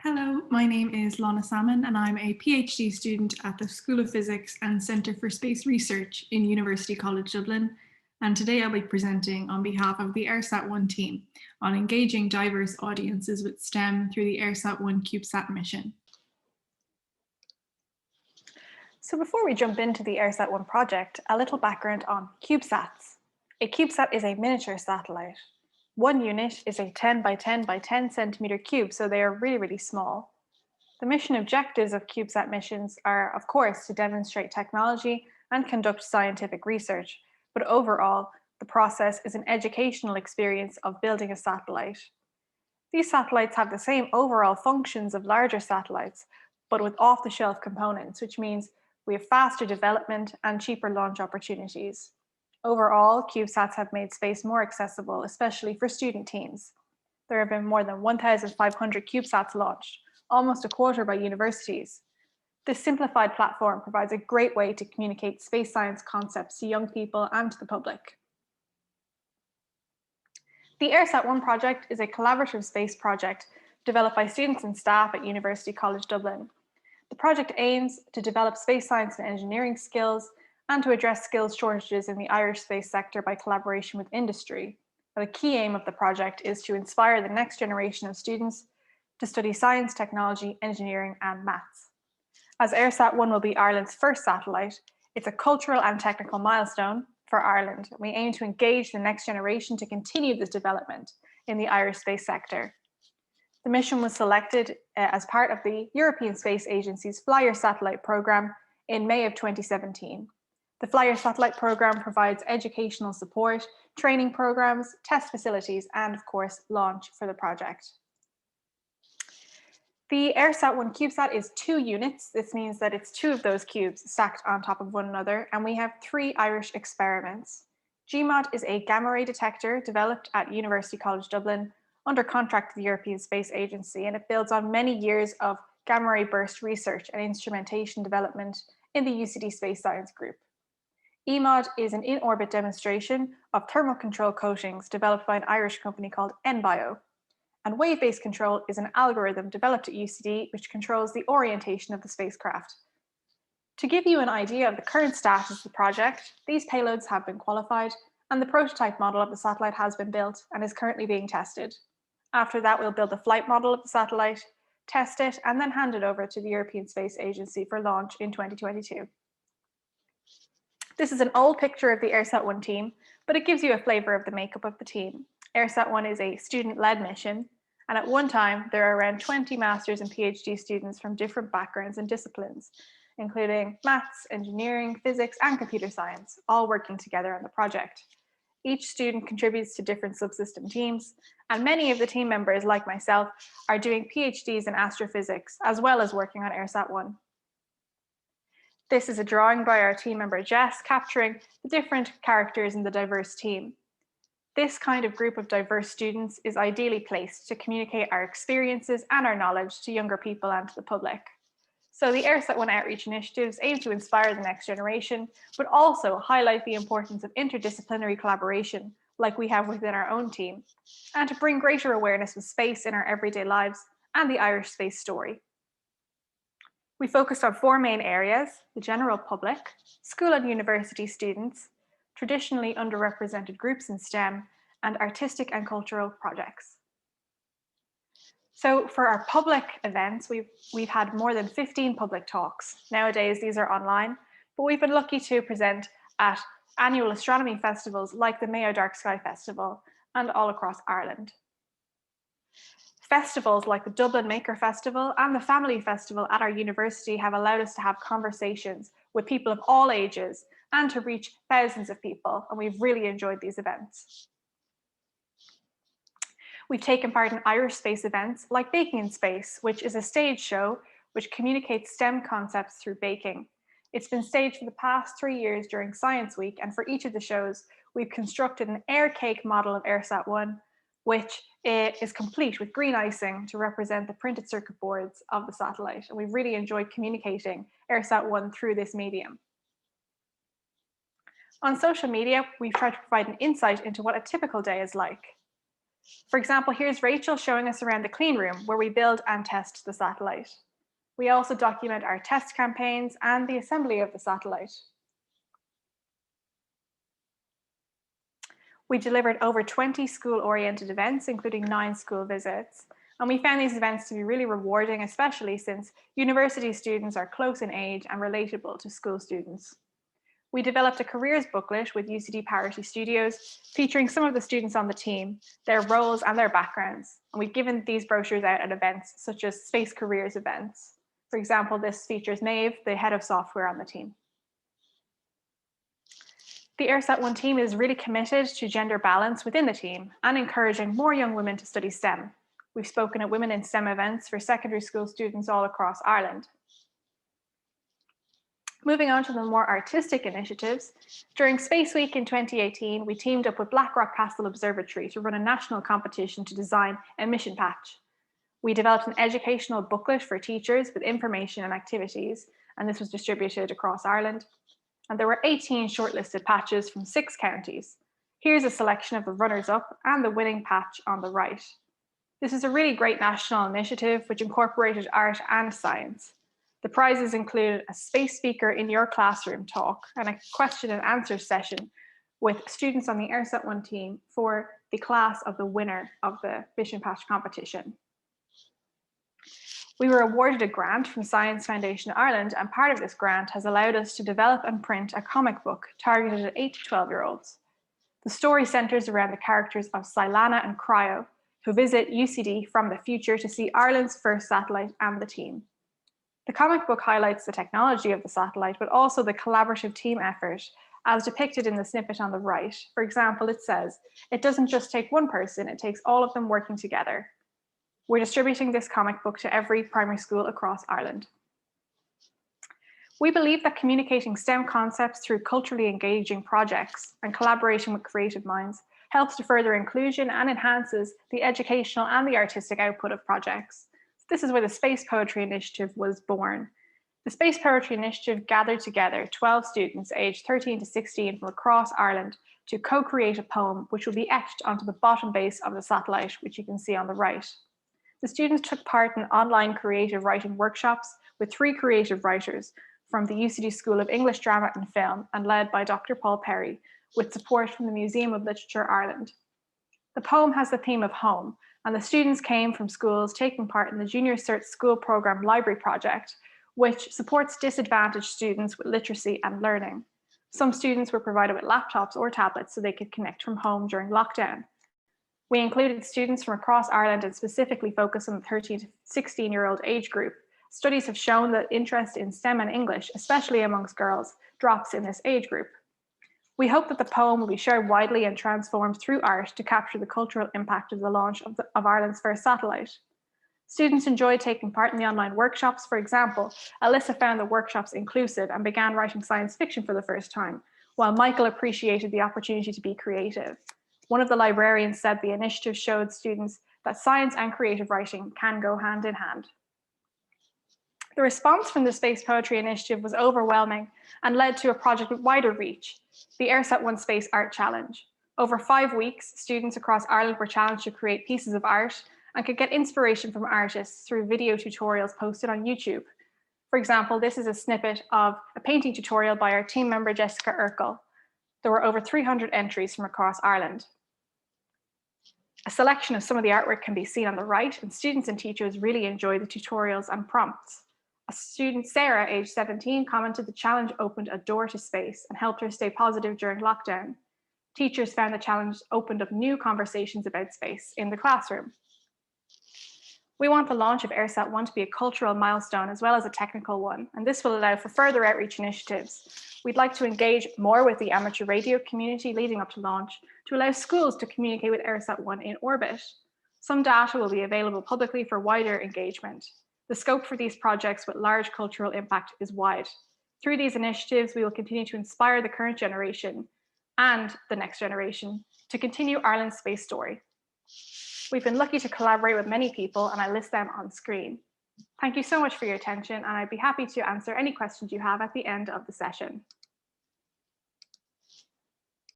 Hello, my name is Lána Salmon and I'm a PhD student at the School of Physics and Centre for Space Research in University College Dublin. And today I'll be presenting on behalf of the EIRSAT-1 team on engaging diverse audiences with STEM through the EIRSAT-1 CubeSat mission. So before we jump into the Airsat-1 project, a little background on CubeSats. A CubeSat is a miniature satellite. One unit is a 10 by 10 by 10 centimeter cube, so they are really small. The mission objectives of CubeSat missions are, of course, to demonstrate technology and conduct scientific research, but overall, the process is an educational experience of building a satellite. These satellites have the same overall functions of larger satellites, but with off-the-shelf components, which means we have faster development and cheaper launch opportunities. Overall, CubeSats have made space more accessible, especially for student teams. There have been more than 1,500 CubeSats launched, almost a quarter by universities. This simplified platform provides a great way to communicate space science concepts to young people and to the public. The Airsat-1 project is a collaborative space project developed by students and staff at University College Dublin. The project aims to develop space science and engineering skills and to address skills shortages in the Irish space sector by collaboration with industry. The key aim of the project is to inspire the next generation of students to study science, technology, engineering, and maths. As Airsat-1 will be Ireland's first satellite, it's a cultural and technical milestone for Ireland. We aim to engage the next generation to continue this development in the Irish space sector. The mission was selected as part of the European Space Agency's Flyer Satellite Programme in May of 2017. The Flyer Satellite Programme provides educational support, training programs, test facilities, and of course, launch for the project. The Airsat-1 CubeSat is 2 units. This means that it's 2 of those cubes stacked on top of one another, and we have 3 Irish experiments. GMOD is a gamma ray detector developed at University College Dublin under contract with the European Space Agency, and it builds on many years of gamma ray burst research and instrumentation development in the UCD Space Science Group. EMOD is an in-orbit demonstration of thermal control coatings developed by an Irish company called NBio. And wave-based control is an algorithm developed at UCD which controls the orientation of the spacecraft. To give you an idea of the current status of the project, these payloads have been qualified and the prototype model of the satellite has been built and is currently being tested. After that, we'll build the flight model of the satellite, test it, and then hand it over to the European Space Agency for launch in 2022. This is an old picture of the Airsat-1 team, but it gives you a flavor of the makeup of the team. Airsat-1 is a student-led mission, and at one time, there are around 20 master's and PhD students from different backgrounds and disciplines, including maths, engineering, physics, and computer science, all working together on the project. Each student contributes to different subsystem teams, and many of the team members, like myself, are doing PhDs in astrophysics, as well as working on Airsat-1. This is a drawing by our team member Jess, capturing the different characters in the diverse team. This kind of group of diverse students is ideally placed to communicate our experiences and our knowledge to younger people and to the public. So the Airsat-1 outreach initiatives aim to inspire the next generation, but also highlight the importance of interdisciplinary collaboration, like we have within our own team, and to bring greater awareness of space in our everyday lives and the Irish space story. We focused on 4 main areas: the general public, school and university students, traditionally underrepresented groups in STEM, and artistic and cultural projects. So for our public events, we've had more than 15 public talks. Nowadays, these are online, but we've been lucky to present at annual astronomy festivals like the Mayo Dark Sky Festival and all across Ireland. Festivals like the Dublin Maker Festival and the Family Festival at our university have allowed us to have conversations with people of all ages and to reach thousands of people, and we've really enjoyed these events. We've taken part in Irish space events like Baking in Space, which is a stage show which communicates STEM concepts through baking. It's been staged for the past 3 years during Science Week, and for each of the shows, we've constructed an air cake model of Airsat-1, which is complete with green icing to represent the printed circuit boards of the satellite. And we've really enjoyed communicating Airsat-1 through this medium. On social media, we've tried to provide an insight into what a typical day is like. For example, here's Rachel showing us around the clean room where we build and test the satellite. We also document our test campaigns and the assembly of the satellite. We delivered over 20 school-oriented events, including 9 school visits. And we found these events to be really rewarding, especially since university students are close in age and relatable to school students. We developed a careers booklet with UCD Parity Studios, featuring some of the students on the team, their roles and their backgrounds. And we've given these brochures out at events such as Space Careers events. For example, this features Maeve, the head of software on the team. The AirSat-1 team is really committed to gender balance within the team and encouraging more young women to study STEM. We've spoken at Women in STEM events for secondary school students all across Ireland. Moving on to the more artistic initiatives, during Space Week in 2018, we teamed up with Blackrock Castle Observatory to run a national competition to design a mission patch. We developed an educational booklet for teachers with information and activities, and this was distributed across Ireland. And there were 18 shortlisted patches from 6 counties. Here's a selection of the runners-up and the winning patch on the right. This is a really great national initiative which incorporated art and science. The prizes include a space speaker in your classroom talk and a question and answer session with students on the AirSat-1 team for the class of the winner of the mission patch competition. We were awarded a grant from Science Foundation Ireland, and part of this grant has allowed us to develop and print a comic book targeted at 8 to 12-year-olds. The story centres around the characters of Lána and Cryo, who visit UCD from the future to see Ireland's first satellite and the team. The comic book highlights the technology of the satellite, but also the collaborative team effort, as depicted in the snippet on the right. For example, it says, "It doesn't just take one person, it takes all of them working together." We're distributing this comic book to every primary school across Ireland. We believe that communicating STEM concepts through culturally engaging projects and collaboration with creative minds helps to further inclusion and enhances the educational and the artistic output of projects. This is where the Space Poetry Initiative was born. The Space Poetry Initiative gathered together 12 students aged 13 to 16 from across Ireland to co-create a poem which will be etched onto the bottom base of the satellite, which you can see on the right. The students took part in online creative writing workshops with 3 creative writers from the UCD School of English, Drama and Film and led by Dr. Paul Perry, with support from the Museum of Literature Ireland. The poem has the theme of home, and the students came from schools taking part in the Junior Cert School Programme Library Project, which supports disadvantaged students with literacy and learning. Some students were provided with laptops or tablets so they could connect from home during lockdown. We included students from across Ireland and specifically focused on the 13 to 16-year-old age group. Studies have shown that interest in STEM and English, especially amongst girls, drops in this age group. We hope that the poem will be shared widely and transformed through art to capture the cultural impact of the launch of Ireland's first satellite. Students enjoyed taking part in the online workshops. For example, Alyssa found the workshops inclusive and began writing science fiction for the first time, while Michael appreciated the opportunity to be creative. One of the librarians said the initiative showed students that science and creative writing can go hand in hand. The response from the Space Poetry Initiative was overwhelming and led to a project with wider reach, the AirSat-1 Space Art Challenge. Over 5 weeks, students across Ireland were challenged to create pieces of art and could get inspiration from artists through video tutorials posted on YouTube. For example, this is a snippet of a painting tutorial by our team member Jessica Urkel. There were over 300 entries from across Ireland. A selection of some of the artwork can be seen on the right, and students and teachers really enjoy the tutorials and prompts. A student, Sarah, aged 17, commented the challenge opened a door to space and helped her stay positive during lockdown. Teachers found the challenge opened up new conversations about space in the classroom. We want the launch of AirSat-1 to be a cultural milestone as well as a technical one, and this will allow for further outreach initiatives. We'd like to engage more with the amateur radio community leading up to launch to allow schools to communicate with AirSat-1 in orbit. Some data will be available publicly for wider engagement. The scope for these projects with large cultural impact is wide. Through these initiatives, we will continue to inspire the current generation and the next generation to continue Ireland's space story. We've been lucky to collaborate with many people, and I list them on screen. Thank you so much for your attention, and I'd be happy to answer any questions you have at the end of the session.